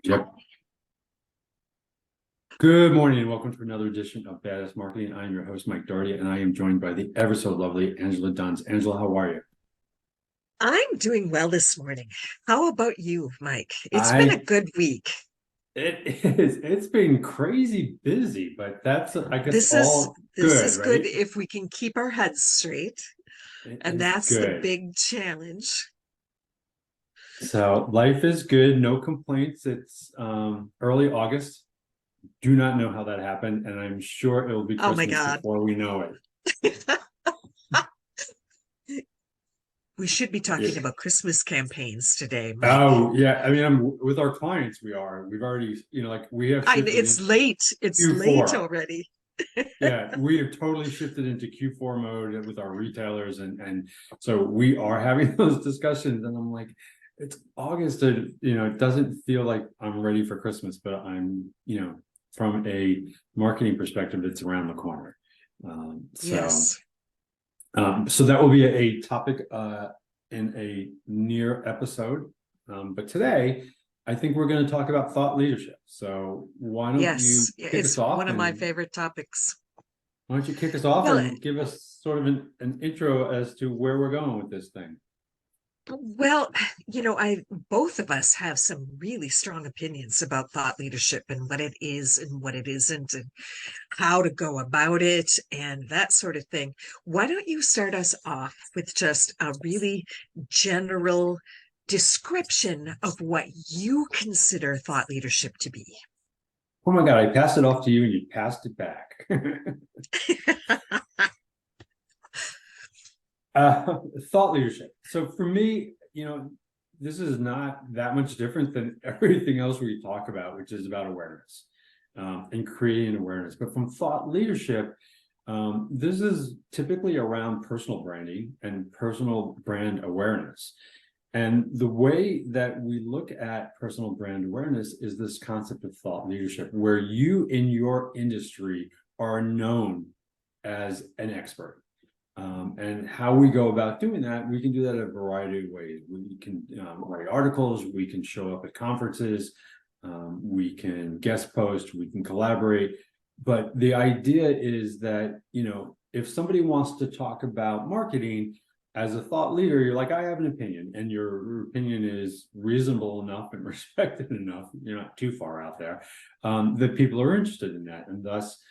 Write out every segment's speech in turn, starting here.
Yep. Good morning and welcome to another edition of Badass Marketing. I am your host, Mike Doherty, and I am joined by the ever so lovely Angela Dunns. Angela, how are you? I'm doing well this morning. How about you, Mike? It's been a I good week. it's been crazy busy, but that's I guess This is all this good, is good right? if we can keep our heads straight, It and is that's the good. big challenge. So life is good, no complaints. It's early August. Do not know how that happened, and I'm sure it will be Oh my Christmas God. before we know it. We should be talking Yeah. about Christmas campaigns today, Mike. Oh yeah, I mean, I'm with our clients. We've already, like we have shifted It's into late. It's late Q4. already. Yeah, we have totally shifted into Q4 mode with our retailers, and so we are having those discussions. And I'm like, it's August, and it doesn't feel like I'm ready for Christmas, but from a marketing perspective, it's around the corner. Um, so, Yes. so that will be a topic in a near episode. But today, I think we're going to talk about thought leadership. So why don't you Yes. Yeah, kick us it's one off of my and favorite topics. why don't you kick us off Well, and give us sort of an intro as to where we're going with this thing? Well, I both of us have some really strong opinions about thought leadership and what it is and what it isn't and how to go about it and that sort of thing. Why don't you start us off with just a really general description of what you consider thought leadership to be? Oh my God, I passed it off to you and you passed it back. Thought leadership. So for me, this is not that much different than everything else we talk about, which is about awareness and creating awareness. But from thought leadership, this is typically around personal branding and personal brand awareness. And the way that we look at personal brand awareness is this concept of thought leadership, where you in your industry are known as an expert. And how we go about doing that, we can do that in a variety of ways. We can write articles, we can show up at conferences, we can guest post, we can collaborate. But the idea is that, if somebody wants to talk about marketing as a thought leader, you're like, I have an opinion, and your opinion is reasonable enough and respected enough, you're not too far out there, that people are interested in that. And thus,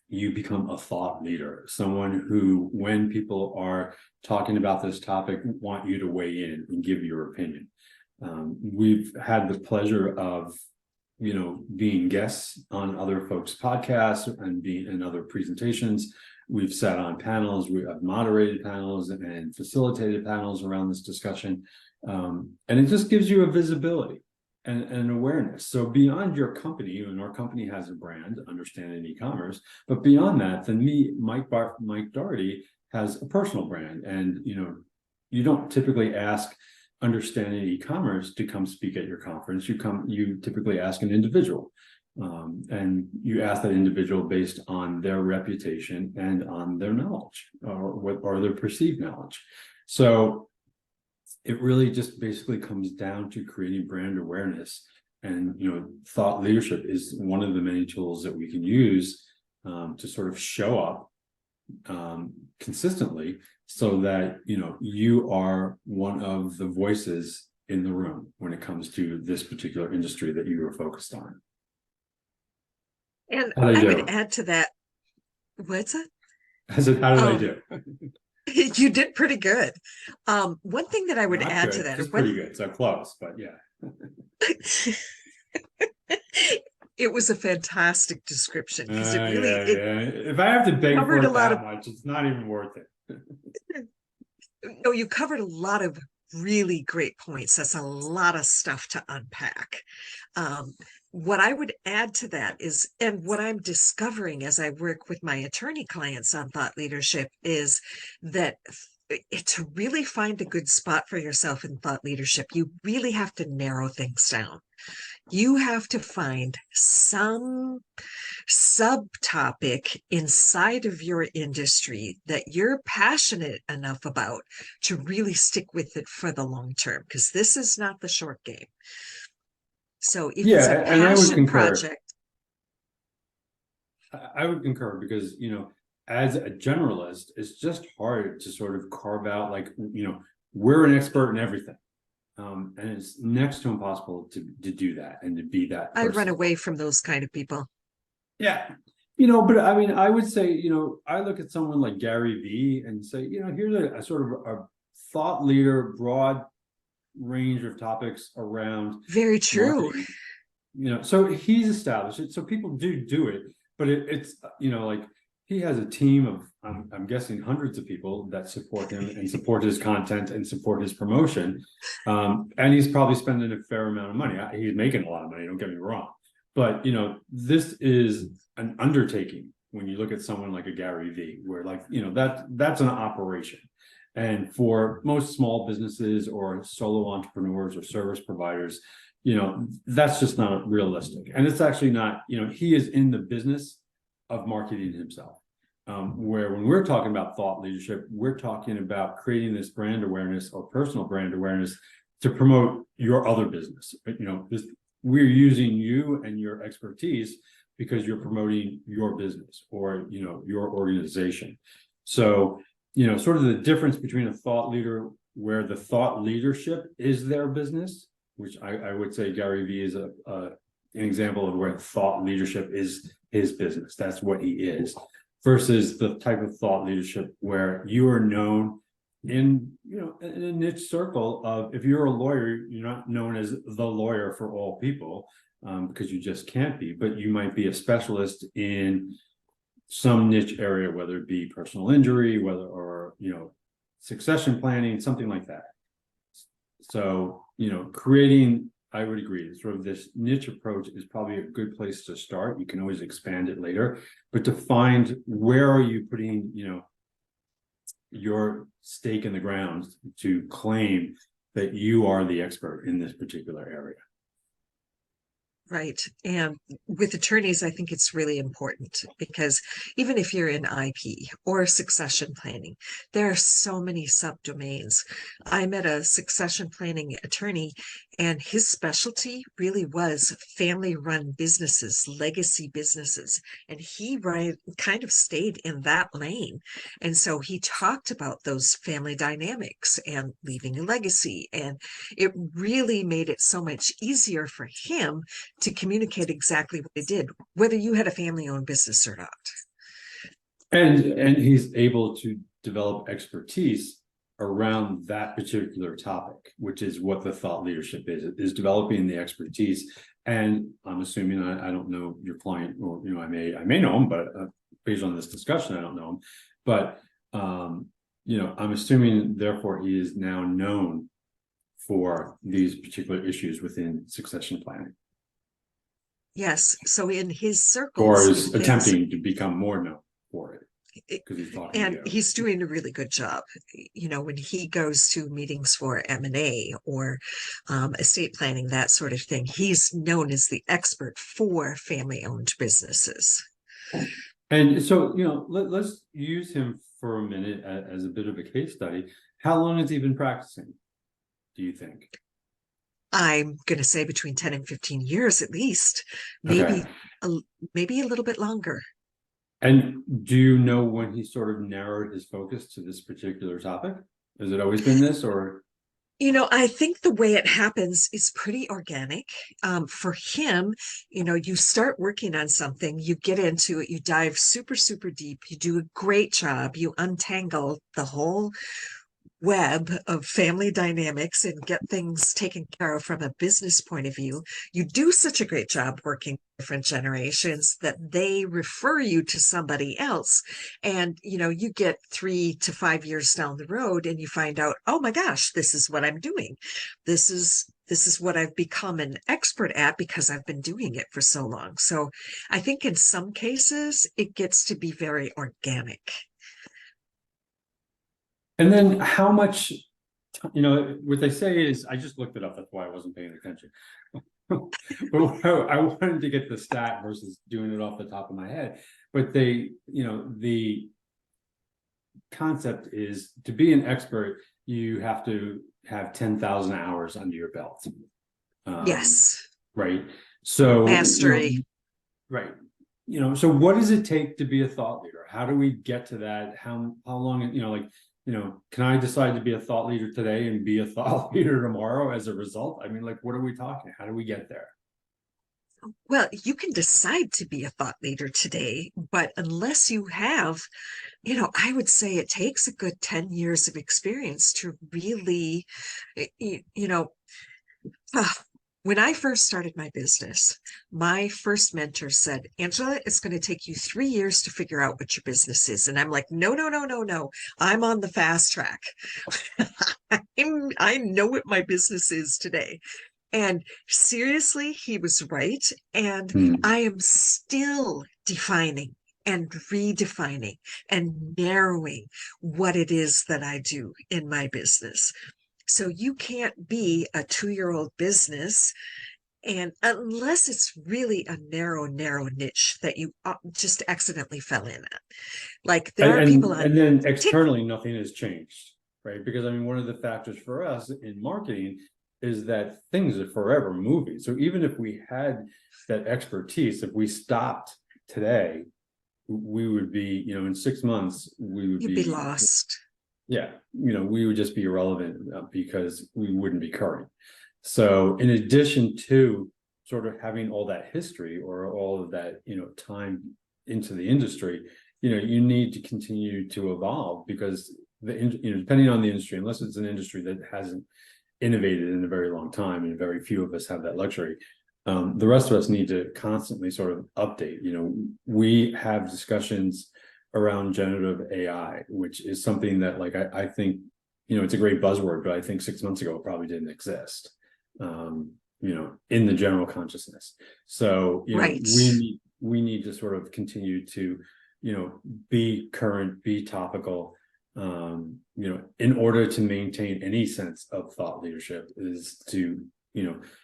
you become a thought leader, someone who, when people are talking about this topic, want you to weigh in and give your opinion. We've had the pleasure of, being guests on other folks' podcasts and being in other presentations. We've sat on panels, we have moderated panels and facilitated panels around this discussion. And it just gives you a visibility and awareness. So beyond your company, and our company has a brand, Understanding E-commerce, but beyond that, then Mike Doherty, has a personal brand. And you don't typically ask Understanding E-commerce to come speak at your conference. You typically ask an individual. And you ask that individual based on their reputation and on their knowledge or their perceived knowledge. So it really just basically comes down to creating brand awareness. And thought leadership is one of the many tools that we can use to sort of show up consistently, so that you are one of the voices in the room when it comes to this particular industry that you are focused on. And How do I I would do? add to that, what's it? I said, how did I Um, do? you did pretty good. One thing that I would Not add to good, that, or just one pretty good. So close, but yeah. it was a fantastic description because it really Yeah, it yeah. If I have to beg for covered a it lot of that much, it's not even worth it. no, you covered a lot of really great points. That's a lot of stuff to unpack. Um, what I would add to that is, and what I'm discovering as I work with my attorney clients on thought leadership, is that to really find a good spot for yourself in thought leadership, you really have to narrow things down. You have to find some subtopic inside of your industry that you're passionate enough about to really stick with it for the long term, because this is not the short game. So if it's a Yeah, and I would passion concur. project, I would concur because, as a generalist, it's just hard to sort of carve out, like, we're an expert in everything. And it's next to impossible to do that and to be that I run person. away from those kind of people. Yeah. But I mean, I would say, I look at someone like Gary Vee and say, here's a sort of a thought leader, broad range of topics around Very true. marketing. So he's established it. So people do it, but it's, like he has a team of, I'm guessing hundreds of people that support him and support his content and support his promotion. And he's probably spending a fair amount of money. He's making a lot of money, don't get me wrong. But, this is an undertaking when you look at someone like a Gary Vee, where, like, that's an operation. And for most small businesses or solo entrepreneurs or service providers, that's just not realistic. And it's actually not, he is in the business of marketing himself. Where when we're talking about thought leadership, we're talking about creating this brand awareness or personal brand awareness to promote your other business. We're using you and your expertise because you're promoting your business or, your organization. So, sort of the difference between a thought leader where the thought leadership is their business, which I would say Gary Vee is an example of where thought leadership is his business. That's what he is, versus the type of thought leadership where you are known in in a niche circle of, if you're a lawyer, you're not known as the lawyer for all people, because you just can't be, but you might be a specialist in some niche area, whether it be personal injury, or succession planning, something like that. So, creating, I would agree, sort of this niche approach is probably a good place to start. You can always expand it later, but to find where are you putting, your stake in the ground to claim that you are the expert in this particular area. Right. And with attorneys, I think it's really important because even if you're in IP or succession planning, there are so many subdomains. I met a succession planning attorney, and his specialty really was family run businesses, legacy businesses. And he kind of stayed in that lane. And so he talked about those family dynamics and leaving a legacy. And it really made it so much easier for him to communicate exactly what they did, whether you had a family-owned business or not. And he's able to develop expertise around that particular topic, which is what the thought leadership is developing the expertise. And I'm assuming, I don't know your client, or I may know him, but based on this discussion, I don't know him. But I'm assuming, therefore, he is now known for these particular issues within succession planning. Yes. So in his Or circles, is attempting to become more known for it, because he's talking to and you. he's doing a really good job. When he goes to meetings for M&A or estate planning, that sort of thing, he's known as the expert for family-owned businesses. And so, let's use him for a minute as a bit of a case study. How long has he been practicing, do you think? I'm going to say between 10 and 15 years at least, Okay. maybe a little bit longer. And do you know when he sort of narrowed his focus to this particular topic? Has it always been this, or? I think the way it happens is pretty organic. For him, you start working on something, you get into it, you dive super, super deep, you do a great job, you untangle the whole web of family dynamics and get things taken care of from a business point of view. You do such a great job working with different generations that they refer you to somebody else. And, you get 3 to 5 years down the road and you find out, oh my gosh, this is what I'm doing. This is what I've become an expert at because I've been doing it for so long. So I think in some cases it gets to be very organic. And then how much, what they say is, I just looked it up, that's why I wasn't paying attention. But I wanted to get the stat versus doing it off the top of my head. But the concept is, to be an expert, you have to have 10,000 hours under your belt. Yes. right? So, Mastery. right. So what does it take to be a thought leader? How do we get to that? How long, like, can I decide to be a thought leader today and be a thought leader tomorrow as a result? I mean, like, what are we talking? How do we get there? Well, you can decide to be a thought leader today, but unless you have, I would say it takes a good 10 years of experience to really, you know, ah, when I first started my business, my first mentor said, Angela, it's going to take you 3 years to figure out what your business is. And I'm like, no, no, no, no, no. I'm on the fast track. I know what my business is today. And seriously, he was right. And Hmm. I am still defining and redefining and narrowing what it is that I do in my business. So you can't be a 2-year-old business, and unless it's really a narrow, narrow niche that you just accidentally fell in at. Like there And, are people and on and then Tik. externally, nothing has changed, right? Because I mean, one of the factors for us in marketing is that things are forever moving. So even if we had that expertise, if we stopped today, we would be, in 6 months, we would You'd be be, lost. yeah, we would just be irrelevant because we wouldn't be current. So in addition to sort of having all that history or all of that, time into the industry, you need to continue to evolve because depending on the industry, unless it's an industry that hasn't innovated in a very long time, and very few of us have that luxury. The rest of us need to constantly sort of update. We have discussions around generative AI, which is something that, like, I think, it's a great buzzword, but I think 6 months ago it probably didn't exist, in the general consciousness. So, Right. we need to sort of continue to, be current, be topical, in order to maintain any sense of thought leadership is to,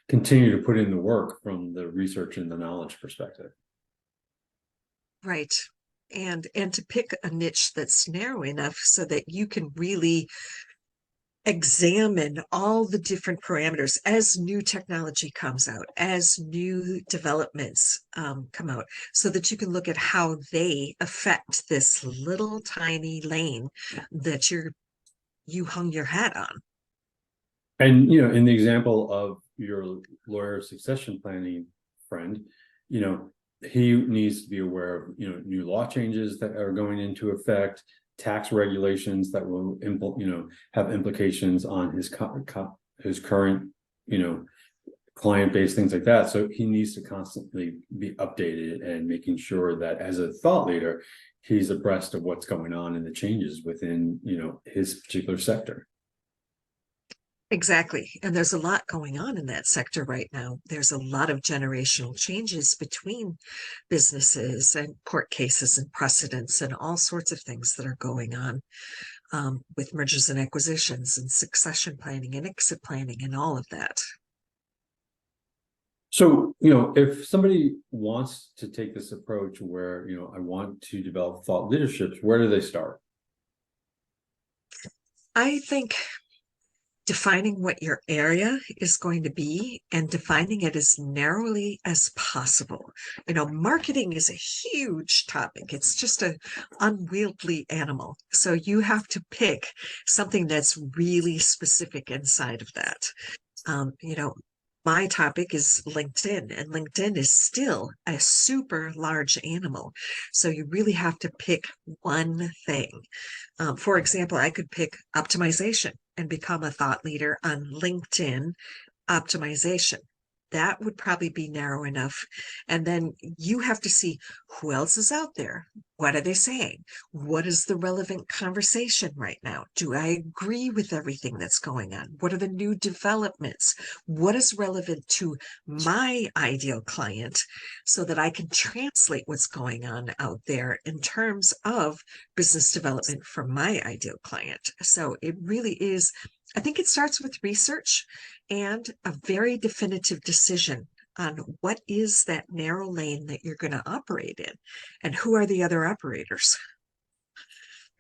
continue to put in the work from the research and the knowledge perspective. Right. And to pick a niche that's narrow enough so that you can really examine all the different parameters as new technology comes out, as new developments come out, so that you can look at how they affect this little tiny lane that you hung your hat on. And, in the example of your lawyer succession planning friend, you know, he needs to be aware of, new law changes that are going into effect, tax regulations that will have implications on his current, you know, client base, things like that. So he needs to constantly be updated and making sure that as a thought leader, he's abreast of what's going on and the changes within, his particular sector. Exactly. And there's a lot going on in that sector right now. There's a lot of generational changes between businesses and court cases and precedents and all sorts of things that are going on with mergers and acquisitions and succession planning and exit planning and all of that. So, if somebody wants to take this approach where, I want to develop thought leaderships, where do they start? I think defining what your area is going to be and defining it as narrowly as possible. Marketing is a huge topic. It's just an unwieldy animal. So you have to pick something that's really specific inside of that. Um, you know, my topic is LinkedIn, and LinkedIn is still a super large animal. So you really have to pick one thing. For example, I could pick optimization and become a thought leader on LinkedIn optimization. That would probably be narrow enough. And then you have to see who else is out there. What are they saying? What is the relevant conversation right now? Do I agree with everything that's going on? What are the new developments? What is relevant to my ideal client so that I can translate what's going on out there in terms of business development for my ideal client? So it really is, I think it starts with research and a very definitive decision on what is that narrow lane that you're going to operate in and who are the other operators.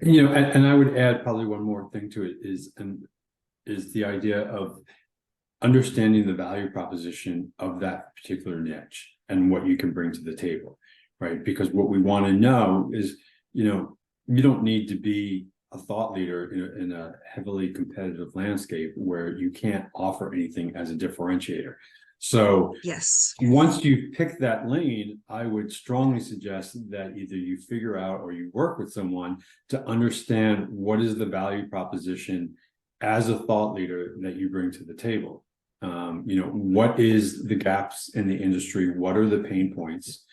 And I would add probably one more thing to it is the idea of understanding the value proposition of that particular niche and what you can bring to the table, right? Because what we want to know is, you don't need to be a thought leader in a heavily competitive landscape where you can't offer anything as a differentiator. So Yes. once you pick that lane, I would strongly suggest that either you figure out or you work with someone to understand what is the value proposition as a thought leader that you bring to the table. What is the gaps in the industry? What are the pain points?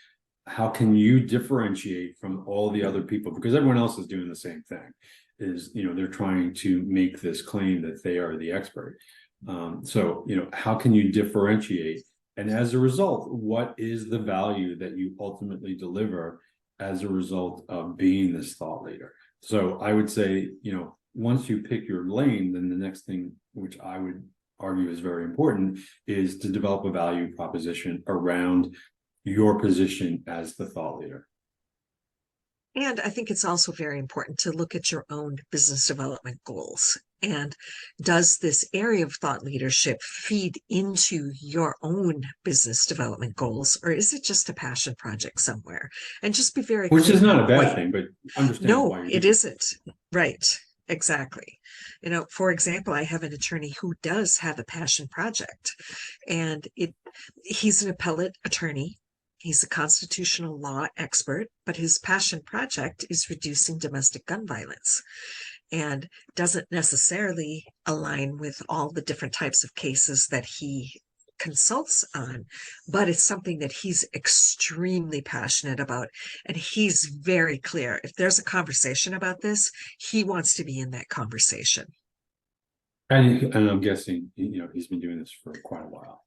How can you differentiate from all the other people? Because everyone else is doing the same thing. They're trying to make this claim that they are the expert. So how can you differentiate? And as a result, what is the value that you ultimately deliver as a result of being this thought leader? So I would say, once you pick your lane, then the next thing, which I would argue is very important, is to develop a value proposition around your position as the thought leader. And I think it's also very important to look at your own business development goals. And does this area of thought leadership feed into your own business development goals, or is it just a passion project somewhere? And just be very Which clear. is not a bad thing, but understand No, why you're it doing isn't. Right. Exactly. For example, I have an attorney who does have a passion project, and he's an appellate attorney. He's a constitutional law expert, but his passion project is reducing domestic gun violence and doesn't necessarily align with all the different types of cases that he consults on, but it's something that he's extremely passionate about. And he's very clear. If there's a conversation about this, he wants to be in that conversation. And I'm guessing, he's been doing this for quite a while.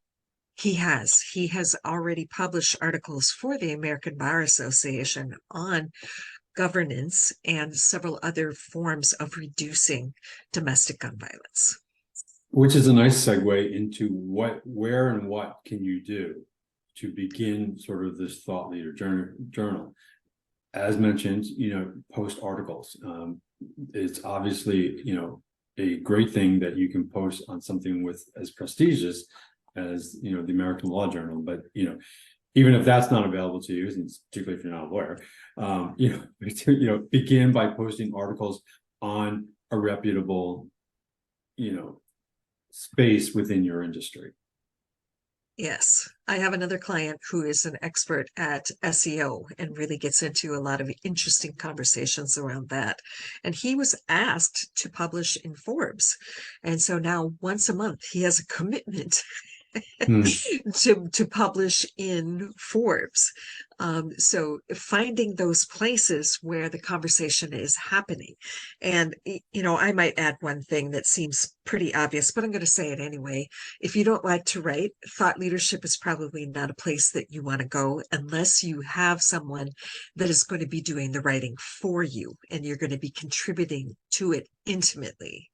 He has. He has already published articles for the American Bar Association on governance and several other forms of reducing domestic gun violence. Which is a nice segue into where and what can you do to begin sort of this thought leader journal. As mentioned, post articles. It's obviously, a great thing that you can post on something with as prestigious as, the American Law Journal. But, even if that's not available to you, and particularly if you're not a lawyer, begin by posting articles on a reputable, space within your industry. Yes, I have another client who is an expert at SEO and really gets into a lot of interesting conversations around that. And he was asked to publish in Forbes. And so now once a month, he has a commitment to publish in Forbes. So finding those places where the conversation is happening. And, I might add one thing that seems pretty obvious, but I'm going to say it anyway. If you don't like to write, thought leadership is probably not a place that you want to go unless you have someone that is going to be doing the writing for you and you're going to be contributing to it intimately,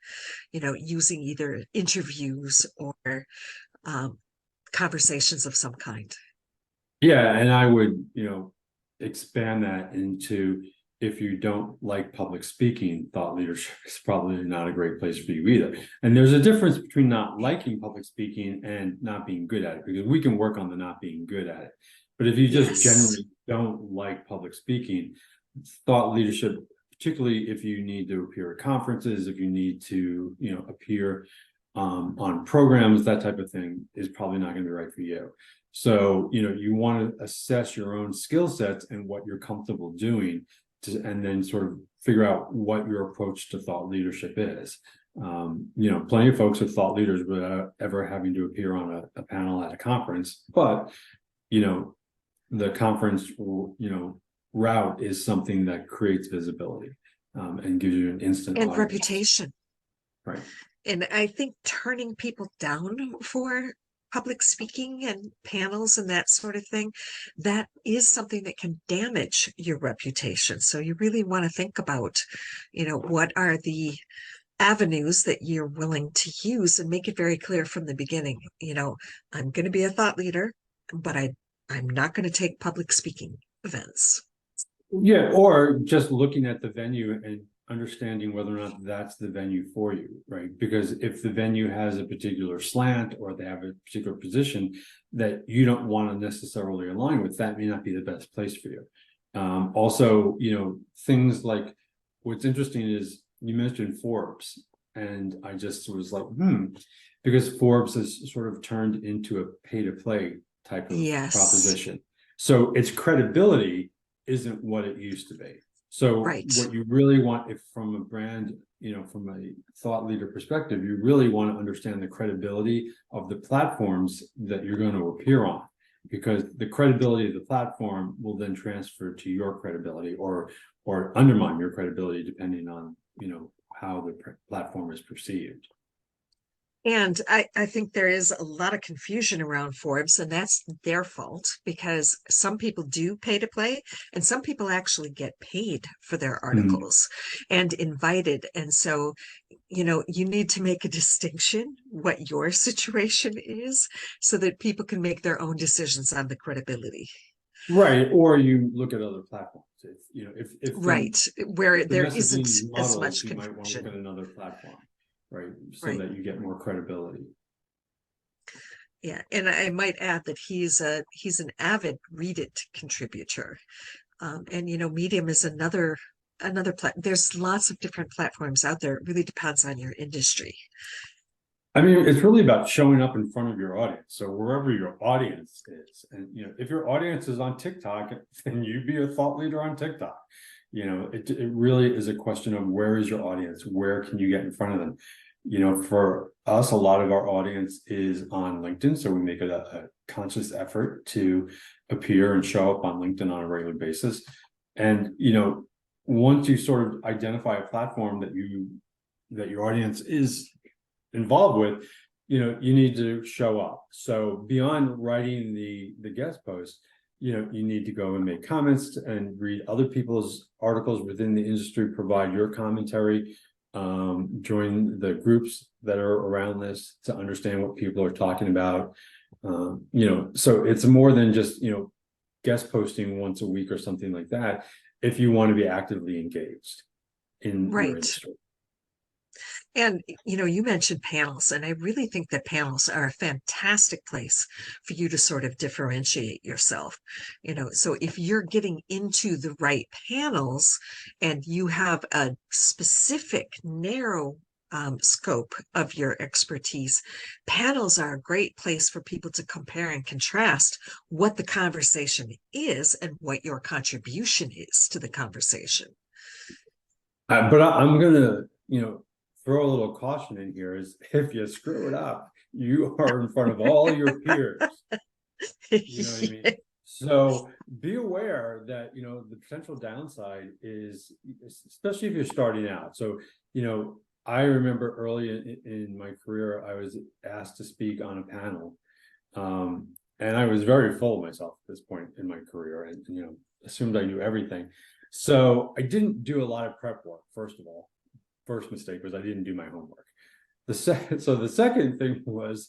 using either interviews or conversations of some kind. Yeah, and I would, expand that into, if you don't like public speaking, thought leadership is probably not a great place for you either. And there's a difference between not liking public speaking and not being good at it, because we can work on the not being good at it. But if you just generally don't like public speaking, thought leadership, particularly if you need to appear at conferences, if you need to, appear on programs, that type of thing, is probably not going to be right for you. So, you want to assess your own skill sets and what you're comfortable doing, and then sort of figure out what your approach to thought leadership is. Plenty of folks are thought leaders without ever having to appear on a panel at a conference, but, the conference, route is something that creates visibility and gives you an instant and audience. Reputation. Right. And I think turning people down for public speaking and panels and that sort of thing, that is something that can damage your reputation. So you really want to think about, what are the avenues that you're willing to use and make it very clear from the beginning. I'm going to be a thought leader, but I'm not going to take public speaking events. Yeah, or just looking at the venue and understanding whether or not that's the venue for you, right? Because if the venue has a particular slant or they have a particular position that you don't want to necessarily align with, that may not be the best place for you. Also, things like, what's interesting is you mentioned Forbes, and I just was like, because Forbes has sort of turned into a pay-to-play type of Yes. proposition. So its credibility isn't what it used to be. So Right. what you really want, if from a brand, from a thought leader perspective, you really want to understand the credibility of the platforms that you're going to appear on, because the credibility of the platform will then transfer to your credibility or undermine your credibility depending on, how the platform is perceived. And I think there is a lot of confusion around Forbes, and that's their fault, because some people do pay to play, and some people actually get paid for their articles and invited. And so, you need to make a distinction what your situation is so that people can make their own decisions on the credibility. Right. Or you look at other platforms. If Right, where the there messaging isn't is as muddled, much you might want to look at confusion. another platform, right? So Right. that you get more credibility. Yeah, and I might add that he's an avid Read It contributor. And Medium is another there's lots of different platforms out there. It really depends on your industry. I mean, it's really about showing up in front of your audience. So wherever your audience is, and if your audience is on TikTok, then you be a thought leader on TikTok. It really is a question of where is your audience? Where can you get in front of them? For us, a lot of our audience is on LinkedIn, so we make it a conscious effort to appear and show up on LinkedIn on a regular basis. And once you sort of identify a platform that your audience is involved with, you need to show up. So beyond writing the guest post, you need to go and make comments and read other people's articles within the industry, provide your commentary, join the groups that are around this to understand what people are talking about. So it's more than just guest posting once a week or something like that, if you want to be actively engaged in your Right. industry. And you mentioned panels, and I really think that panels are a fantastic place for you to sort of differentiate yourself. So if you're getting into the right panels and you have a specific narrow scope of your expertise, panels are a great place for people to compare and contrast what the conversation is and what your contribution is to the conversation. But I'm gonna, throw a little caution in here, is if you screw it up, you are in front of all your peers. You know what I mean? So be aware that, the potential downside is, especially if you're starting out. So, I remember early in my career, I was asked to speak on a panel. And I was very full of myself at this point in my career and, assumed I knew everything. So I didn't do a lot of prep work, first of all. First mistake was I didn't do my homework. The second thing was,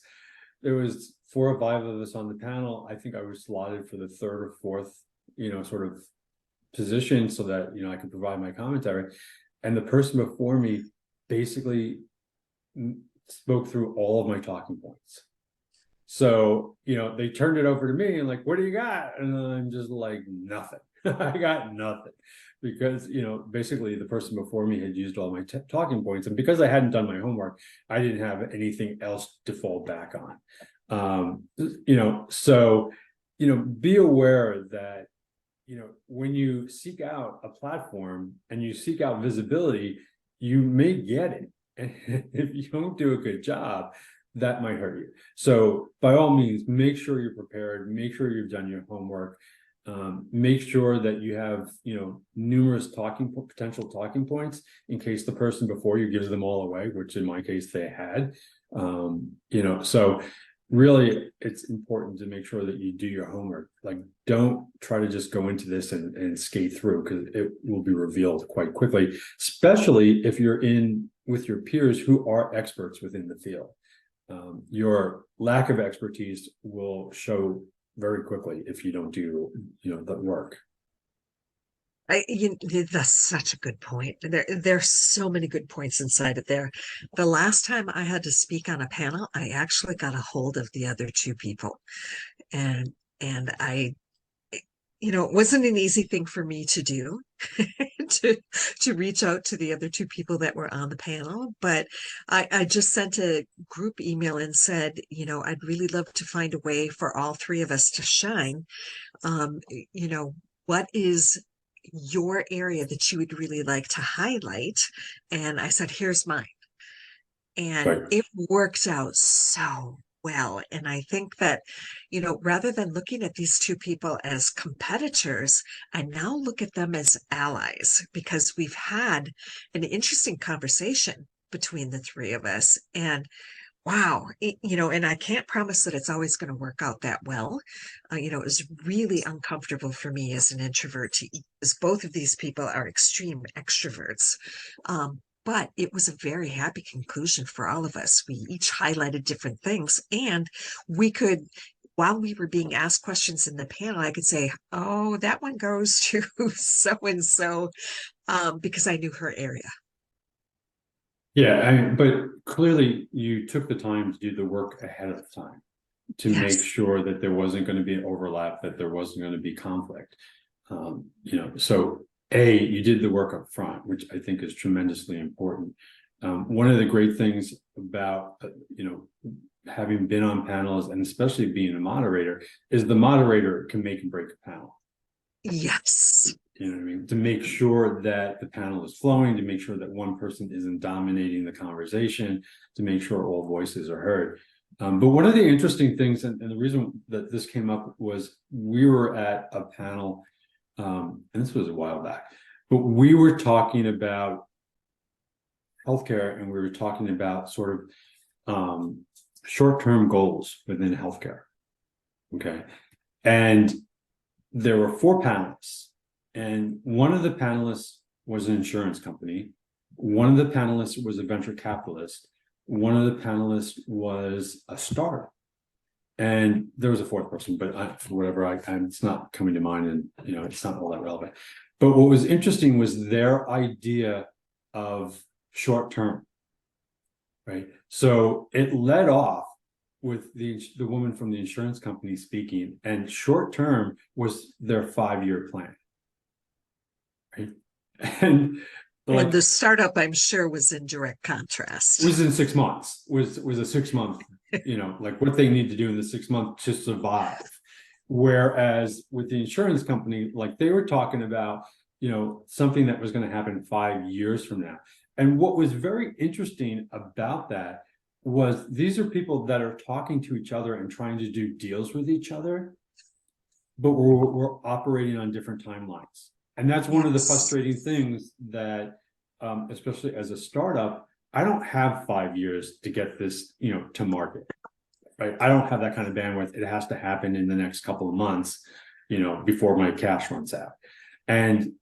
there was 4 or 5 of us on the panel. I think I was slotted for the 3rd or 4th, sort of position so that, I could provide my commentary. And the person before me basically spoke through all of my talking points. So, they turned it over to me and like, what do you got? And I'm just like, nothing. I got nothing. Because, basically the person before me had used all my talking points. And because I hadn't done my homework, I didn't have anything else to fall back on. So, be aware that, when you seek out a platform and you seek out visibility, you may get it. And if you don't do a good job, that might hurt you. So by all means, make sure you're prepared, make sure you've done your homework, make sure that you have, numerous potential talking points in case the person before you gives them all away, which in my case they had. So really it's important to make sure that you do your homework. Like, don't try to just go into this and skate through, because it will be revealed quite quickly, especially if you're in with your peers who are experts within the field. Your lack of expertise will show very quickly if you don't do, the work. That's such a good point. There's so many good points inside of there. The last time I had to speak on a panel, I actually got a hold of the other two people, and I, it wasn't an easy thing for me to do to reach out to the other two people that were on the panel, but I just sent a group email and said, I'd really love to find a way for all three of us to shine. um, you know, what is your area that you would really like to highlight? And I said, here's mine. And Right. it worked out so well. And I think that, rather than looking at these two people as competitors, I now look at them as allies because we've had an interesting conversation between the three of us. And wow, and I can't promise that it's always going to work out that well. It was really uncomfortable for me as an introvert as both of these people are extreme extroverts. But it was a very happy conclusion for all of us. We each highlighted different things, and we could, while we were being asked questions in the panel, I could say, "Oh, that one goes to so and so," because I knew her area. Yeah, but clearly you took the time to do the work ahead of time to make Yes. sure that there wasn't going to be overlap, that there wasn't going to be conflict. So you did the work up front, which I think is tremendously important. One of the great things about, having been on panels and especially being a moderator is the moderator can make and break a panel. Yes. You know what I mean? To make sure that the panel is flowing, to make sure that one person isn't dominating the conversation, to make sure all voices are heard. But one of the interesting things, and the reason that this came up was we were at a panel, and this was a while back, but we were talking about healthcare and we were talking about sort of short-term goals within healthcare. Okay. And there were 4 panelists. And one of the panelists was an insurance company. One of the panelists was a venture capitalist. One of the panelists was a startup. And there was a 4th person, but for whatever it's not coming to mind, and it's not all that relevant. But what was interesting was their idea of short term, right? So it led off with the woman from the insurance company speaking, and short term was their 5-year plan. Right. And And the like startup, I'm sure, was in direct contrast. was in 6 months, was a 6 month, like what they need to do in the 6 months to survive. Whereas with the insurance company, like they were talking about, something that was going to happen 5 years from now. And what was very interesting about that was these are people that are talking to each other and trying to do deals with each other, but we're operating on different timelines. And that's one of the frustrating things that, especially as a startup, I don't have 5 years to get this, to market, right? I don't have that kind of bandwidth. It has to happen in the next couple of months, before my cash runs out. And,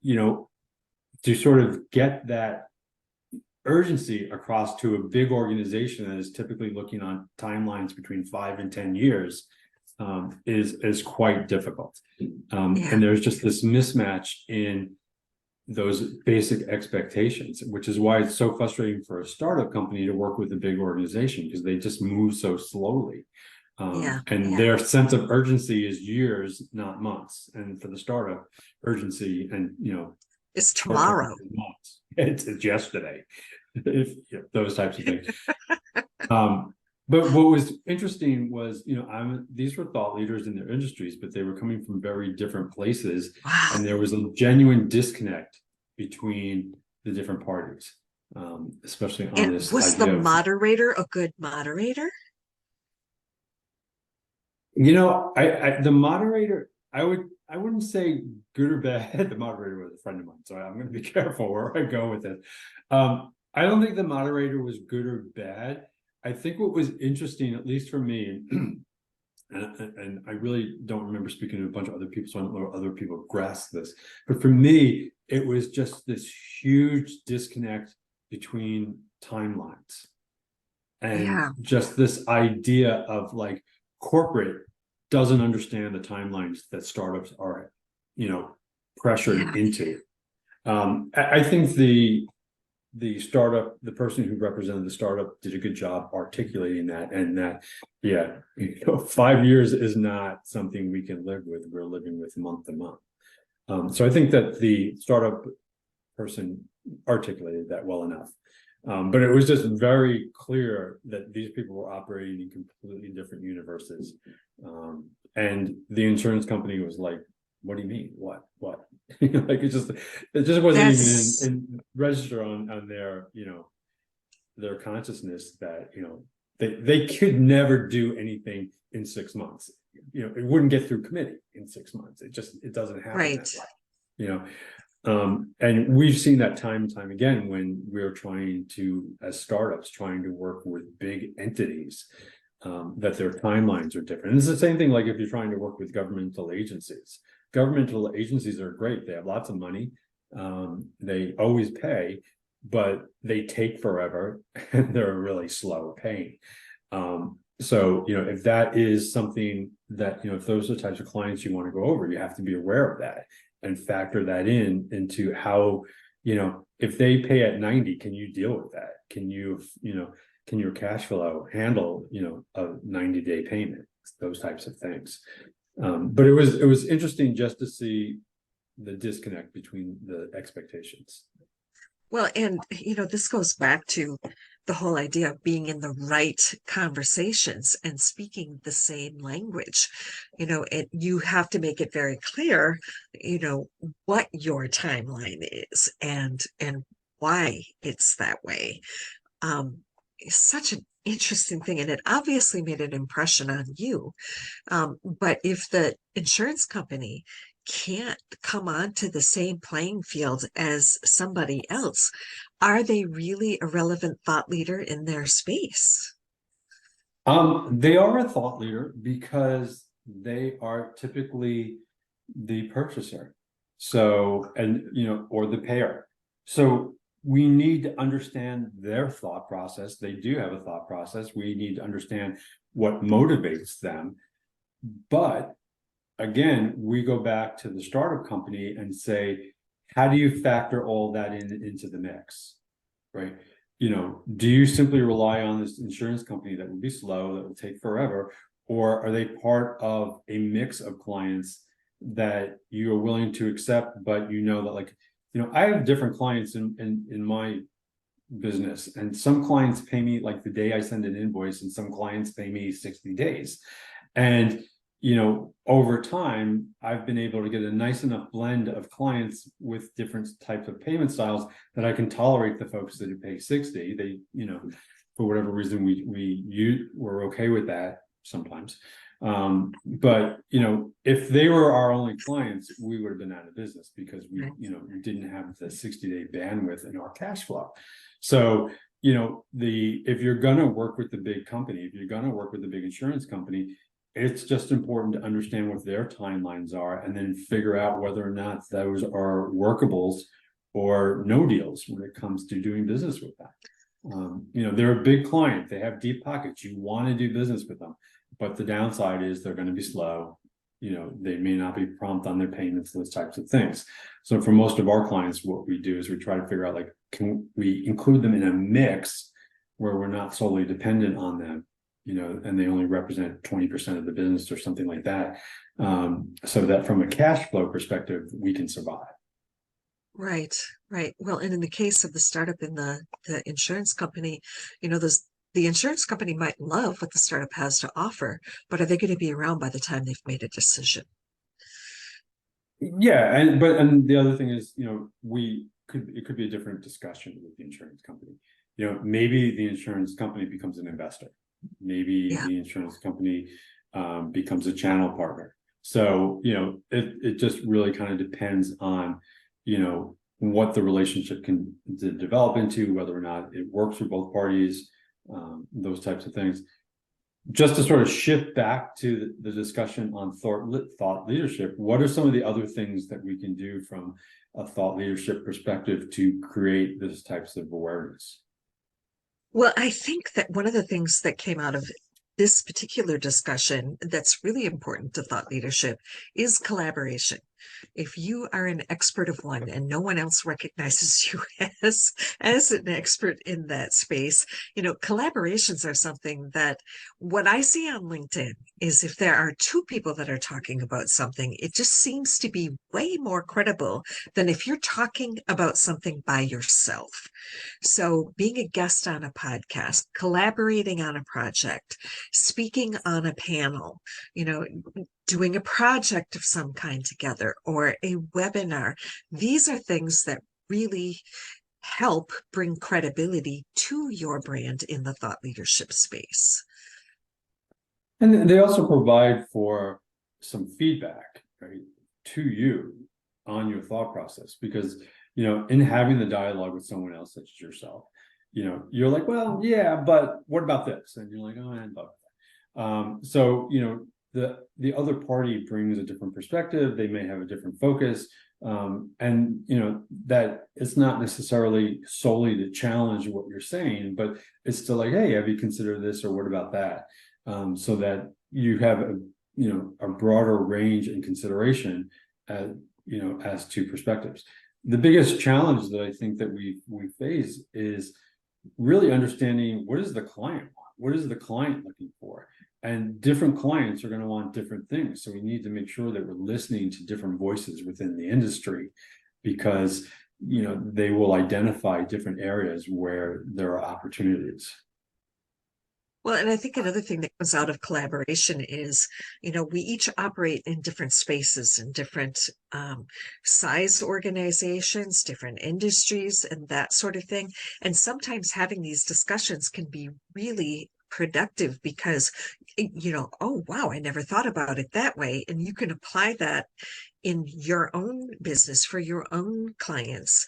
to sort of get that urgency across to a big organization that is typically looking on timelines between 5 and 10 years, is quite difficult. And there's just this mismatch in those basic expectations, which is why it's so frustrating for a startup company to work with a big organization, because they just move so slowly. And their sense of urgency is years, not months. And for the startup, urgency and it's tomorrow. Months. It's yesterday. If those types of things. But what was interesting was, these were thought leaders in their industries, but they were coming from very different places. Wow. And there was a genuine disconnect between the different parties, especially on this Was the moderator a good moderator? The moderator, I wouldn't say good or bad. The moderator was a friend of mine, so I'm going to be careful where I go with it. I don't think the moderator was good or bad. I think what was interesting, at least for me, and I really don't remember speaking to a bunch of other people, so I don't know if other people grasp this. But for me, it was just this huge disconnect between timelines. And just this idea of like corporate doesn't understand the timelines that startups are, pressured into. I think the startup, the person who represented the startup did a good job articulating that, and that, yeah, 5 years is not something we can live with. We're living with month to month. So I think that the startup person articulated that well enough. But it was just very clear that these people were operating in completely different universes. And the insurance company was like, what do you mean? What? Like it just wasn't even That's in register on their, their consciousness that, they could never do anything in 6 months. It wouldn't get through committee in 6 months. It doesn't happen right. that way. You know, and we've seen that time and time again when we're trying to, as startups, trying to work with big entities, that their timelines are different. And it's the same thing like if you're trying to work with governmental agencies. Governmental agencies are great. They have lots of money. They always pay, but they take forever and they're really slow paying. So, if that is something that, if those are the types of clients you want to go over, you have to be aware of that and factor that into how, if they pay at 90, can you deal with that? Can can your cash flow handle, a 90-day payment, those types of things. But it was interesting just to see the disconnect between the expectations. Well, and this goes back to the whole idea of being in the right conversations and speaking the same language. You have to make it very clear, what your timeline is and why it's that way. It's such an interesting thing, and it obviously made an impression on you. But if the insurance company can't come onto the same playing field as somebody else, are they really a relevant thought leader in their space? They are a thought leader because they are typically the purchaser. So, and or the payer. So we need to understand their thought process. They do have a thought process. We need to understand what motivates them. But again, we go back to the startup company and say, how do you factor all that into the mix? Right? Do you simply rely on this insurance company that will be slow, that will take forever, or are they part of a mix of clients that you are willing to accept, but that like, I have different clients in my business, and some clients pay me like the day I send an invoice, and some clients pay me 60 days. And over time, I've been able to get a nice enough blend of clients with different types of payment styles that I can tolerate the folks that pay 60. They, for whatever reason, we're okay with that sometimes. But if they were our only clients, we would have been out of business because we, Right. we didn't have the 60-day bandwidth in our cash flow. So, if you're gonna work with the big company, if you're gonna work with the big insurance company, it's just important to understand what their timelines are and then figure out whether or not those are workables or no deals when it comes to doing business with them. They're a big client. They have deep pockets. You want to do business with them, but the downside is they're going to be slow. They may not be prompt on their payments, those types of things. So for most of our clients, what we do is we try to figure out, like, can we include them in a mix where we're not solely dependent on them, and they only represent 20% of the business or something like that. So that from a cash flow perspective, we can survive. Right, right. Well, and in the case of the startup in the insurance company, the insurance company might love what the startup has to offer, but are they going to be around by the time they've made a decision? Yeah, and the other thing is, it could be a different discussion with the insurance company. Maybe the insurance company becomes an investor. Maybe Yeah, the insurance company becomes a channel partner. So, it just really kind of depends on, what the relationship can develop into, whether or not it works for both parties, those types of things. Just to sort of shift back to the discussion on thought leadership, what are some of the other things that we can do from a thought leadership perspective to create this types of awareness? well, I think that one of the things that came out of this particular discussion that's really important to thought leadership is collaboration. If you are an expert of one and no one else recognizes you as an expert in that space, collaborations are something that what I see on LinkedIn is if there are two people that are talking about something, it just seems to be way more credible than if you're talking about something by yourself. So being a guest on a podcast, collaborating on a project, speaking on a panel, doing a project of some kind together or a webinar, these are things that really help bring credibility to your brand in the thought leadership space. And they also provide for some feedback, right, to you on your thought process, because, in having the dialogue with someone else such as yourself, you're like, well, yeah, but what about this? And you're like, oh, I hadn't thought of that. So, the other party brings a different perspective. They may have a different focus. And that it's not necessarily solely to challenge what you're saying, but it's still like, hey, have you considered this, or what about that? So that you have a broader range and consideration, as to perspectives. The biggest challenge that I think that we face is really understanding, what does the client want? What is the client looking for? And different clients are going to want different things. So we need to make sure that we're listening to different voices within the industry, because they will identify different areas where there are opportunities. Well, and I think another thing that comes out of collaboration is, we each operate in different spaces and different size organizations, different industries, and that sort of thing. And sometimes having these discussions can be really productive because, oh, wow, I never thought about it that way. And you can apply that in your own business for your own clients.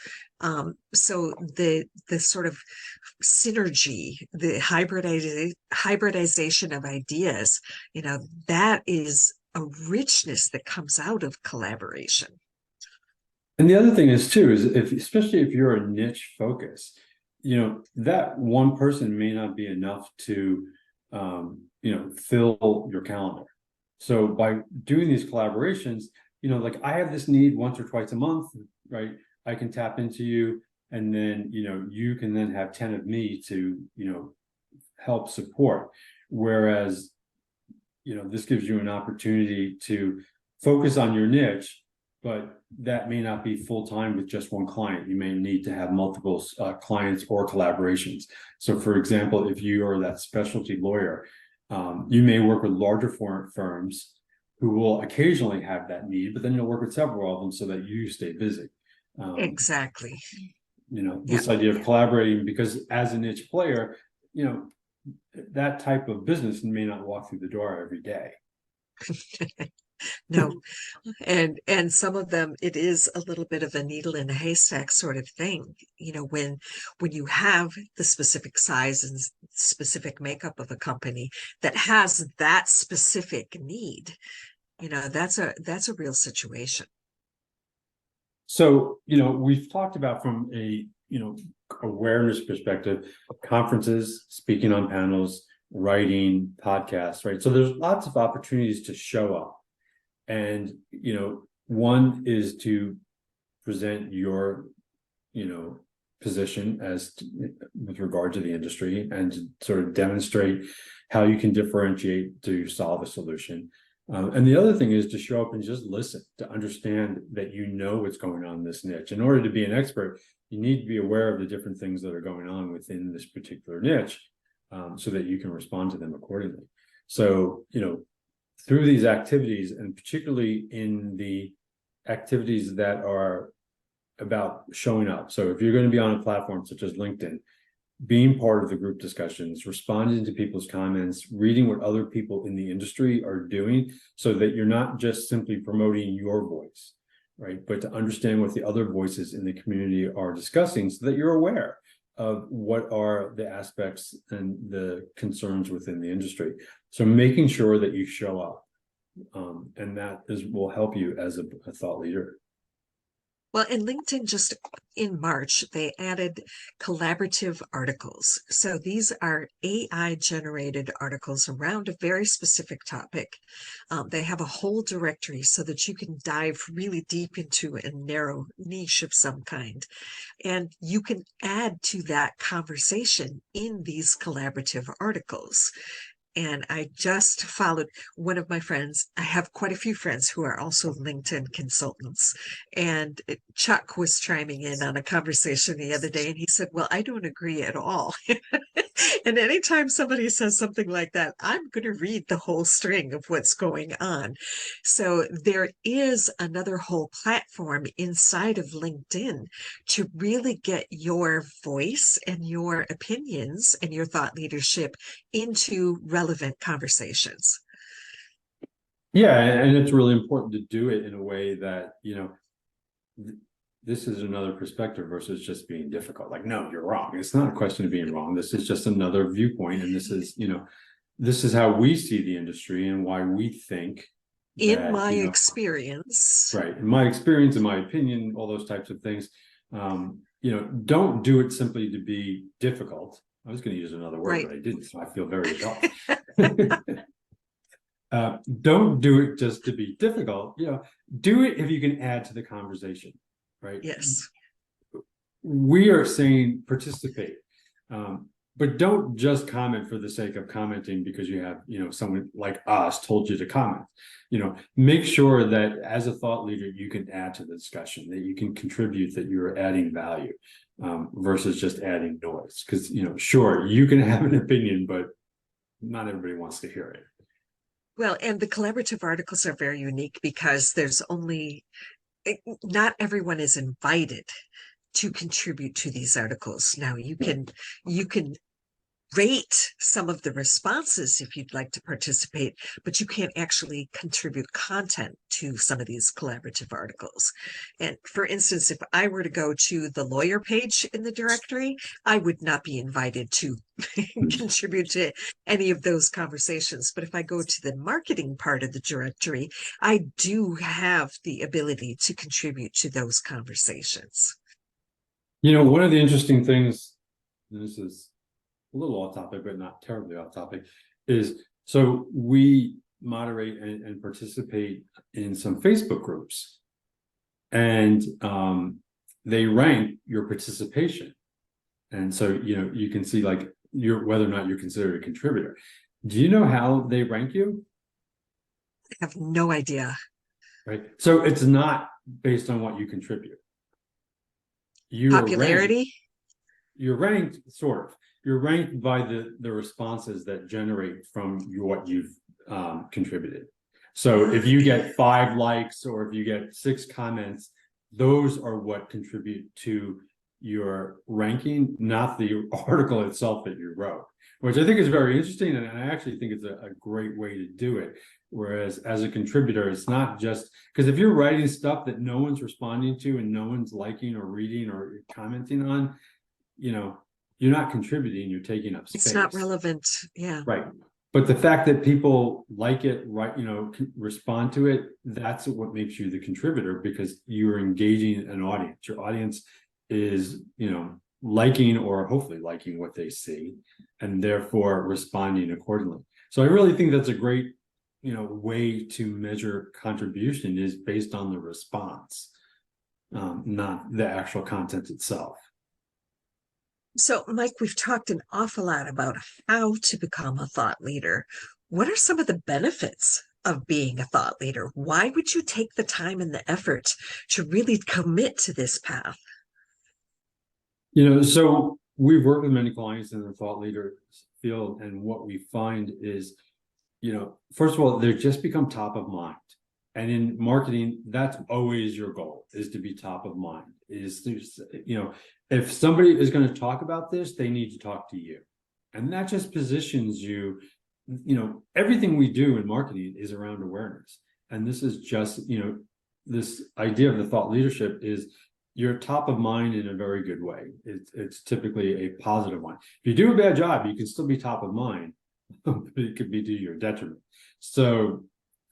So the sort of synergy, the hybridization of ideas, that is a richness that comes out of collaboration. And the other thing is too, is especially if you're a niche focus, that one person may not be enough to, fill your calendar. So by doing these collaborations, like I have this need once or twice a month, right? I can tap into you, and then, you can then have 10 of me to, help support. Whereas, this gives you an opportunity to focus on your niche, but that may not be full-time with just one client. You may need to have multiple clients or collaborations. So for example, if you are that specialty lawyer, you may work with larger firms who will occasionally have that need, but then you'll work with several of them so that you stay busy. Exactly. This idea of collaborating, because as a niche player, that type of business may not walk through the door every day. No. And some of them, it is a little bit of a needle in a haystack sort of thing. When you have the specific size and specific makeup of a company that has that specific need, that's a real situation. So, we've talked about, from a, awareness perspective, conferences, speaking on panels, writing, podcasts, right? So there's lots of opportunities to show up. And, one is to present your, position with regard to the industry, and to sort of demonstrate how you can differentiate to solve a solution. And the other thing is to show up and just listen, to understand that what's going on in this niche. In order to be an expert, you need to be aware of the different things that are going on within this particular niche, so that you can respond to them accordingly. So, through these activities, and particularly in the activities that are about showing up. So if you're going to be on a platform such as LinkedIn, being part of the group discussions, responding to people's comments, reading what other people in the industry are doing, so that you're not just simply promoting your voice, right? But to understand what the other voices in the community are discussing, so that you're aware of what are the aspects and the concerns within the industry. So making sure that you show up, and that will help you as a thought leader. Well, in LinkedIn, just in March, they added collaborative articles. So these are AI generated articles around a very specific topic. They have a whole directory so that you can dive really deep into a narrow niche of some kind. And you can add to that conversation in these collaborative articles. And I just followed one of my friends. I have quite a few friends who are also LinkedIn consultants. And Chuck was chiming in on a conversation the other day, and he said, well, I don't agree at all. And anytime somebody says something like that, I'm going to read the whole string of what's going on. So there is another whole platform inside of LinkedIn to really get your voice and your opinions and your thought leadership into relevant conversations. Yeah, and it's really important to do it in a way that, this is another perspective versus just being difficult. Like, no, you're wrong. It's not a question of being wrong. This is just another viewpoint. And this is how we see the industry and why we think In that, my experience, right. In my experience, in my opinion, all those types of things, don't do it simply to be difficult. I was going to use another word, right. but I didn't. So I feel very adult. Don't do it just to be difficult. Do it if you can add to the conversation, right? Yes. We are saying participate, but don't just comment for the sake of commenting because you have, someone like us told you to comment. Make sure that as a thought leader, you can add to the discussion, that you can contribute, that you're adding value, versus just adding noise. Because, sure, you can have an opinion, but not everybody wants to hear it. Well, and the collaborative articles are very unique because not everyone is invited to contribute to these articles. Now you can rate some of the responses if you'd like to participate, but you can't actually contribute content to some of these collaborative articles. And for instance, if I were to go to the lawyer page in the directory, I would not be invited to contribute to any of those conversations. But if I go to the marketing part of the directory, I do have the ability to contribute to those conversations. One of the interesting things, and this is a little off topic, but not terribly off topic, is so we moderate and participate in some Facebook groups, and they rank your participation. And so, you can see like whether or not you're considered a contributor. Do you know how they rank you? I have no idea. Right. So it's not based on what you contribute. Popularity? You're ranked sort of. You're ranked by the responses that generate from what you've contributed. So if you get 5 likes or if you get 6 comments, those are what contribute to your ranking, not the article itself that you wrote, which I think is very interesting. And I actually think it's a great way to do it. Whereas as a contributor, it's not just because if you're writing stuff that no one's responding to and no one's liking or reading or commenting on, you're not contributing, you're taking up space. It's not relevant. Yeah. Right. But the fact that people like it, right, respond to it, that's what makes you the contributor, because you're engaging an audience. Your audience is, liking or hopefully liking what they see and therefore responding accordingly. So I really think that's a great, way to measure contribution is based on the response, not the actual content itself. So, Mike, we've talked an awful lot about how to become a thought leader. What are some of the benefits of being a thought leader? Why would you take the time and the effort to really commit to this path? So we've worked with many clients in the thought leader field, and what we find is, first of all, they just become top of mind. And in marketing, that's always your goal, is to be top of mind. If somebody is going to talk about this, they need to talk to you. And that just positions you, everything we do in marketing is around awareness. And this is just, this idea of the thought leadership is you're top of mind in a very good way. It's typically a positive one. If you do a bad job, you can still be top of mind, but it could be to your detriment. So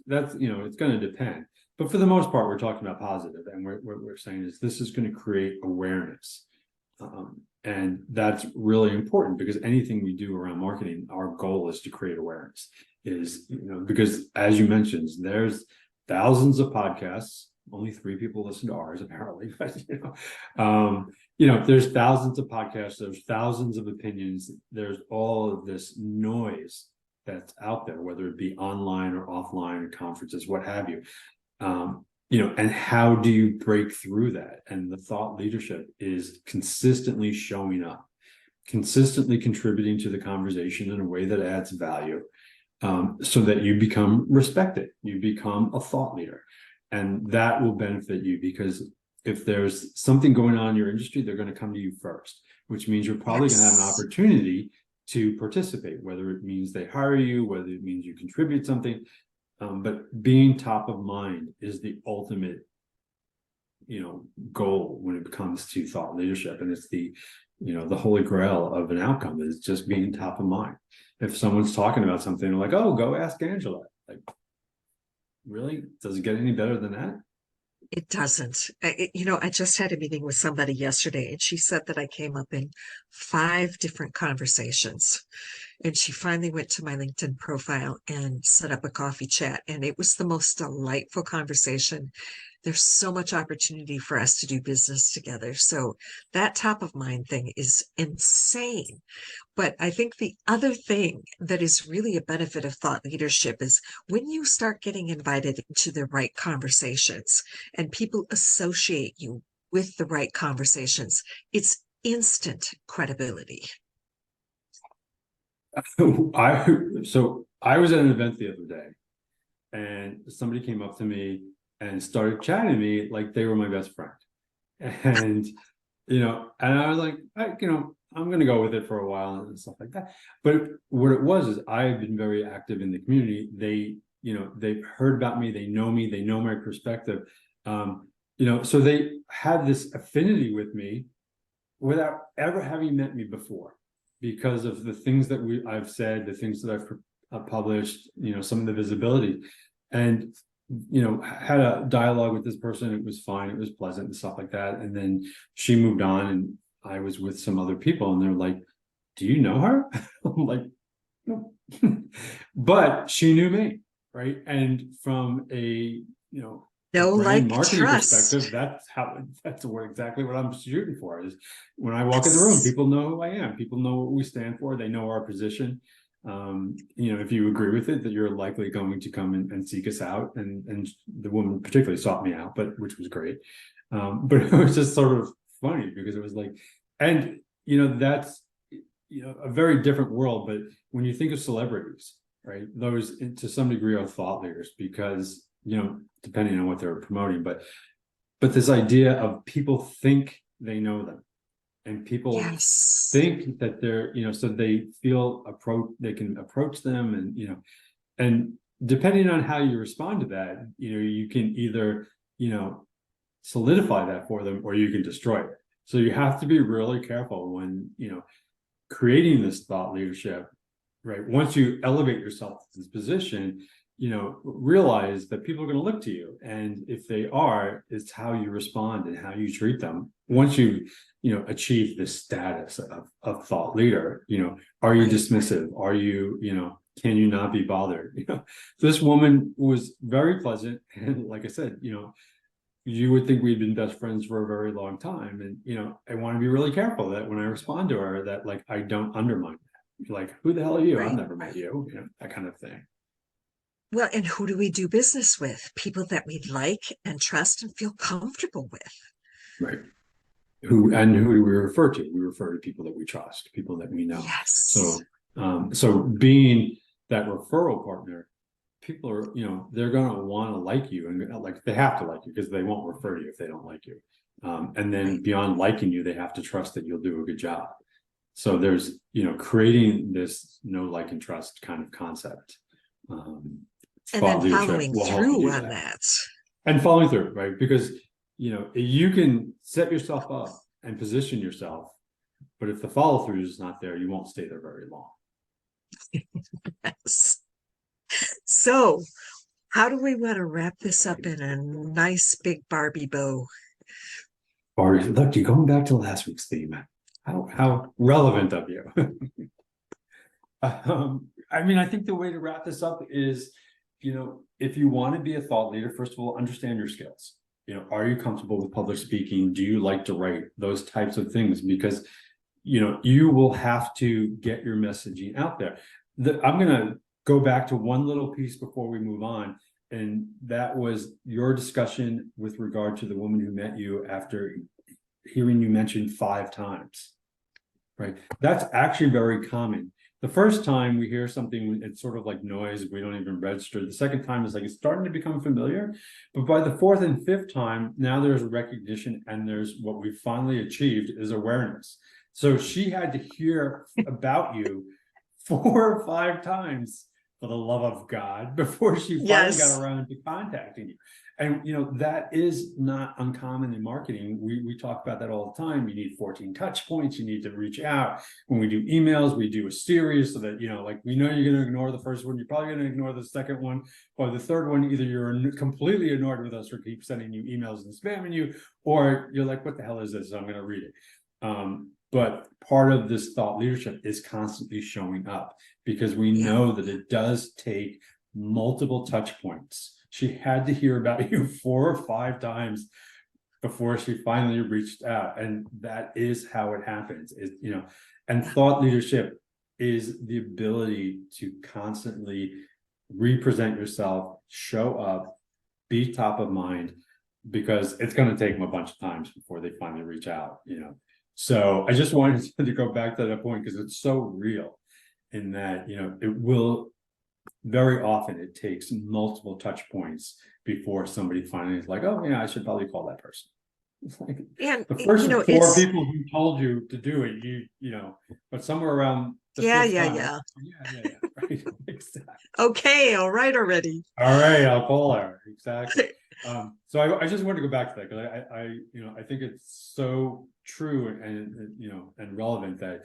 that's, it's going to depend. but for the most part, we're talking about positive, and what we're saying is this is going to create awareness. And that's really important, because anything we do around marketing, our goal is to create awareness. Is, because as you mentioned, there's thousands of podcasts. Only 3 people listen to ours, apparently. But there's thousands of podcasts. There's thousands of opinions. There's all of this noise that's out there, whether it be online or offline or conferences, what have you. And how do you break through that? And the thought leadership is consistently showing up, consistently contributing to the conversation in a way that adds value, so that you become respected, you become a thought leader. And that will benefit you, because if there's something going on in your industry, they're going to come to you first, which means you're probably going to have an opportunity to participate, whether it means they hire you, whether it means you contribute something. But being top of mind is the ultimate, goal when it comes to thought leadership. And it's the holy grail of an outcome is just being top of mind. If someone's talking about something, they're like, oh, go ask Angela. Like, really? Does it get any better than that? It doesn't. I just had a meeting with somebody yesterday, and she said that I came up in 5 different conversations. And she finally went to my LinkedIn profile and set up a coffee chat. And it was the most delightful conversation. There's so much opportunity for us to do business together. So that top of mind thing is insane. But I think the other thing that is really a benefit of thought leadership is when you start getting invited to the right conversations and people associate you with the right conversations, it's instant credibility. I was at an event the other day, and somebody came up to me and started chatting to me like they were my best friend. And and I was like, I'm going to go with it for a while and stuff like that. But what it was is I have been very active in the community. They've heard about me, they know me, they know my perspective. So they had this affinity with me without ever having met me before, because of the things that I've said, the things that I've published, some of the visibility, and had a dialogue with this person. It was fine, it was pleasant and stuff like that. And then she moved on, and I was with some other people, and they're like, "Do you know her?" I'm like, "No," but she knew me, right? And from a No, brand like, marketing trust. perspective, that's exactly what I'm shooting for. Is when I walk in the room, people know who I am. People know what we stand for. They know our position. If you agree with it, that you're likely going to come and seek us out. And the woman particularly sought me out, which was great. But it was just sort of funny, because it was like, and that's a very different world. But when you think of celebrities, right, those to some degree are thought leaders, because depending on what they're promoting, but this idea of people think they know them, and people Yes. think that they're so they feel they can approach them, and depending on how you respond to that, you can either solidify that for them, or you can destroy it. So you have to be really careful when creating this thought leadership, right? Once you elevate yourself to this position, realize that people are going to look to you. And if they are, it's how you respond and how you treat them. Once you, achieve this status of thought leader, are you dismissive? Are you, can you not be bothered? This woman was very pleasant. And like I said, you would think we'd been best friends for a very long time. And, I want to be really careful that when I respond to her, that like, I don't undermine that. Like, who the hell are you? I've never met you, that kind of thing. Well, and who do we do business with? People that we like and trust and feel comfortable with. Right. Who do we refer to? We refer to people that we trust, people that we know. Yes. So being that referral partner, people are, they're going to want to like you, and like they have to like you, because they won't refer to you if they don't like you. And then beyond liking you, they have to trust that you'll do a good job. So there's, creating this know, like, and trust kind of concept. And then Thought leadership following will help you through do on that. that. And following through, right? Because you can set yourself up and position yourself, but if the follow through is not there, you won't stay there very long. Yes. So How do we want to wrap this up in a nice big Barbie bow? Or look, you're going back to last week's theme. How relevant of you. I mean, I think the way to wrap this up is, if you want to be a thought leader, first of all, understand your skills. Are you comfortable with public speaking? Do you like to write? Those types of things, because, you will have to get your messaging out there. I'm going to go back to one little piece before we move on. And that was your discussion with regard to the woman who met you after hearing you mentioned 5 times, right? That's actually very common. The first time we hear something, it's sort of like noise, we don't even register. The second time is like it's starting to become familiar. But by the 4th and 5th time, now there's recognition, and there's what we finally achieved is awareness. So she had to hear about you 4 or 5 times, for the love of God, before she finally got around to contacting you. And that is not uncommon in marketing. We talk about that all the time. You need 14 touch points. You need to reach out. When we do emails, we do a series so that like we know you're going to ignore the first one. You're probably going to ignore the second one, or the third one. Either you're completely annoyed with us or keep sending you emails and spamming you, or you're like, what the hell is this? I'm going to read it. But part of this thought leadership is constantly showing up, because we know that it does take multiple touch points. She had to hear about you 4 or 5 times before she finally reached out. And that is how it happens. And thought leadership is the ability to constantly represent yourself, show up, be top of mind, because it's going to take them a bunch of times before they finally reach out. So I just wanted to go back to that point, because it's so real in that, it will very often, it takes multiple touch points before somebody finally is like, oh yeah, I should probably call that person. It's like the first 4 people who told you to do it, but somewhere around the 5th time, yeah, right, exactly. Okay, all right already. All right, I'll call her, exactly. So I just wanted to go back to that, because I think it's so true and relevant that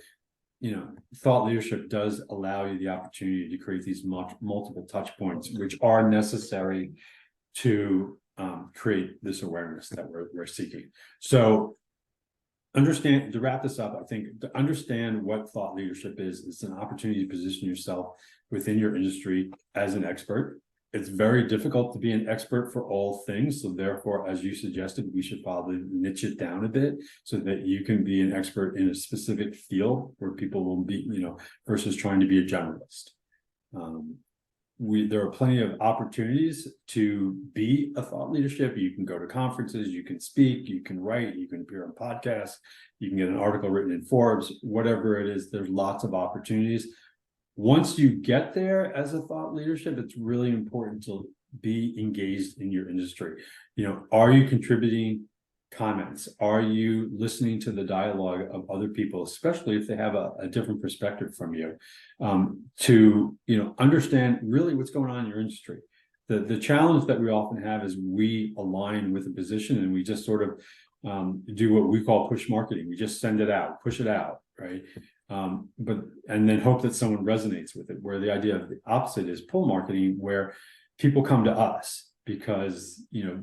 thought leadership does allow you the opportunity to create these multiple touch points, which are necessary to create this awareness that we're seeking. So to wrap this up, I think to understand what thought leadership is, it's an opportunity to position yourself within your industry as an expert. It's very difficult to be an expert for all things. So therefore, as you suggested, we should probably niche it down a bit so that you can be an expert in a specific field where people will be, versus trying to be a generalist. There are plenty of opportunities to be a thought leadership. You can go to conferences, you can speak, you can write, you can appear on podcasts, you can get an article written in Forbes, whatever it is, there's lots of opportunities. Once you get there as a thought leadership, it's really important to be engaged in your industry. Are you contributing comments? Are you listening to the dialogue of other people, especially if they have a different perspective from you, to understand really what's going on in your industry? The challenge that we often have is we align with a position and we just sort of do what we call push marketing. We just send it out, push it out, right? And then hope that someone resonates with it, where the idea of the opposite is pull marketing, where people come to us because they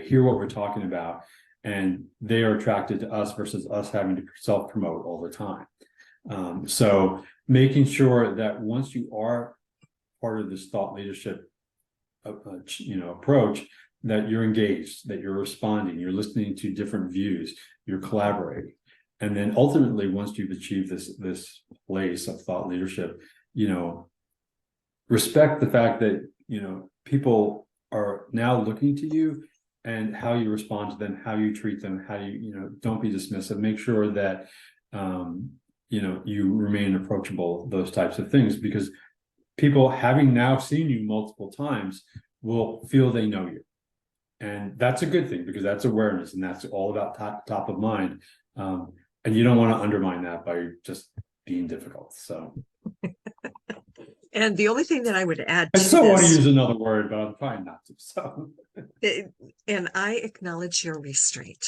hear what we're talking about and they are attracted to us versus us having to self-promote all the time. So making sure that once you are part of this thought leadership approach, that you're engaged, that you're responding, you're listening to different views, you're collaborating. And then ultimately, once you've achieved this place of thought leadership, respect the fact that, people are now looking to you and how you respond to them, how you treat them, how don't be dismissive. Make sure that, you remain approachable, those types of things, because people, having now seen you multiple times, will feel they know you. And that's a good thing, because that's awareness and that's all about top of mind. And you don't want to undermine that by just being difficult. So, and the only thing that I would add I to still want to this, use another word, but I'm trying not to. So, and I acknowledge your restraint.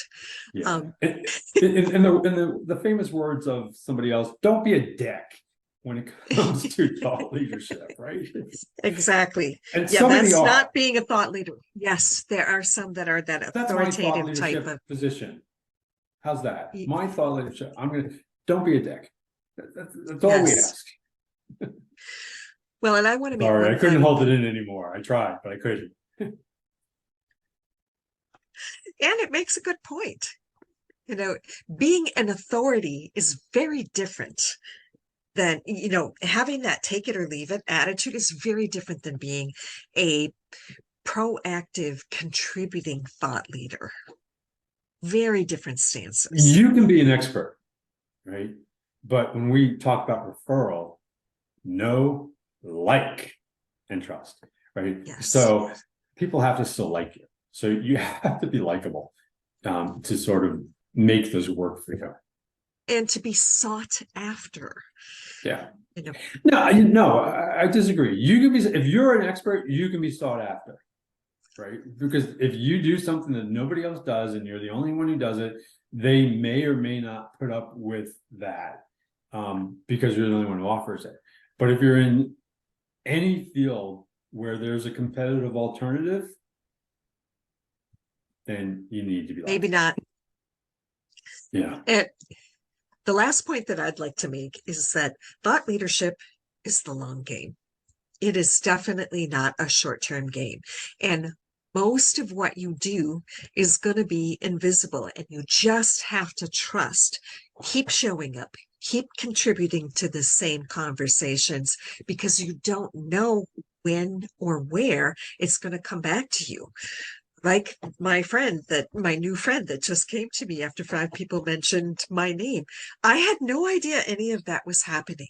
Yeah. In the famous words of somebody else, don't be a dick when it comes to thought leadership, right? Exactly. And Yeah, so many that's are. not being a thought leader. Yes, there are some that are that That's my thought authoritative type leadership of. position. How's that? y- My thought leadership. Don't be a dick. That's all we Yes. ask. Well, and I want to make Sorry, one I couldn't final, hold it in anymore. I tried, but I couldn't. and it makes a good point. You know, being an authority is very different than, having that take it or leave it attitude is very different than being a proactive, contributing thought leader. Very different stances. You can be an expert, right? But when we talk about referral, know, like, and trust, right? Yes. So people have to still like you. So you have to be likable to sort of make this work for you. And to be sought after. Yeah. You know, No, I disagree. You can be, if you're an expert, you can be sought after, right? Because if you do something that nobody else does and you're the only one who does it, they may or may not put up with that because you're the only one who offers it. But if you're in any field where there's a competitive alternative, then you need to be maybe like, not. yeah. And the last point that I'd like to make is that thought leadership is the long game. It is definitely not a short-term game. And most of what you do is going to be invisible, and you just have to trust. Keep showing up, keep contributing to the same conversations, because you don't know when or where it's going to come back to you. Like my new friend that just came to me after 5 people mentioned my name. I had no idea any of that was happening.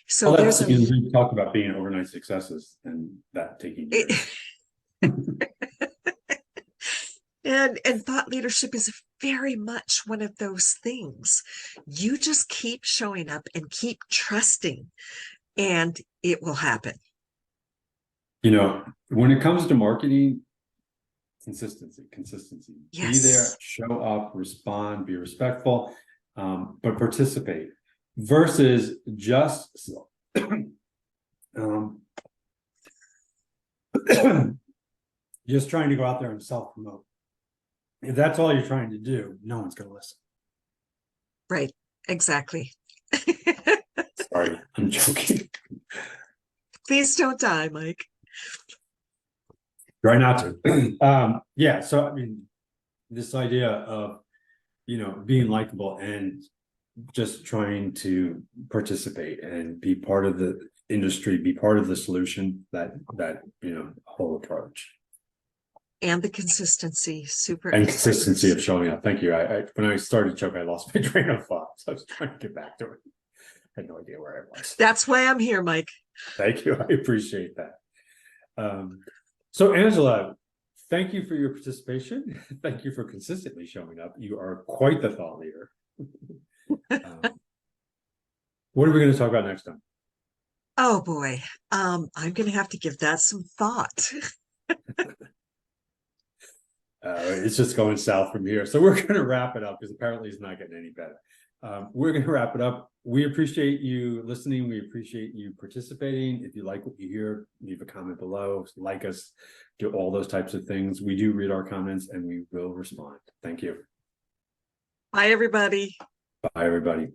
So Well, there's that's, we talked about being overnight successes and that taking years. and thought leadership is very much one of those things. You just keep showing up and keep trusting, and it will happen. When it comes to marketing, consistency. Yes. Be there, show up, respond, be respectful, but participate versus just just trying to go out there and self-promote. If that's all you're trying to do, no one's going to listen. Right. Exactly. Sorry, I'm joking. Please don't die, Mike. Try not to. Yeah. So, I mean, this idea of, being likable and just trying to participate and be part of the industry, be part of the solution, that whole approach. And the consistency, super And consistency of showing up. Thank you. I when I started choke, I lost my train of thought. So I was trying to get back to it. I had no idea where I was. That's why I'm here, Mike. Thank you. I appreciate that. So Angela, thank you for your participation. Thank you for consistently showing up. You are quite the thought leader. What are we going to talk about next time? Oh boy. I'm going to have to give that some thought. It's just going south from here. So we're going to wrap it up because apparently it's not getting any better. We're going to wrap it up. We appreciate you listening. We appreciate you participating. If you like what you hear, leave a comment below, like us, do all those types of things. We do read our comments and we will respond. Thank you. Bye, everybody. Bye, everybody.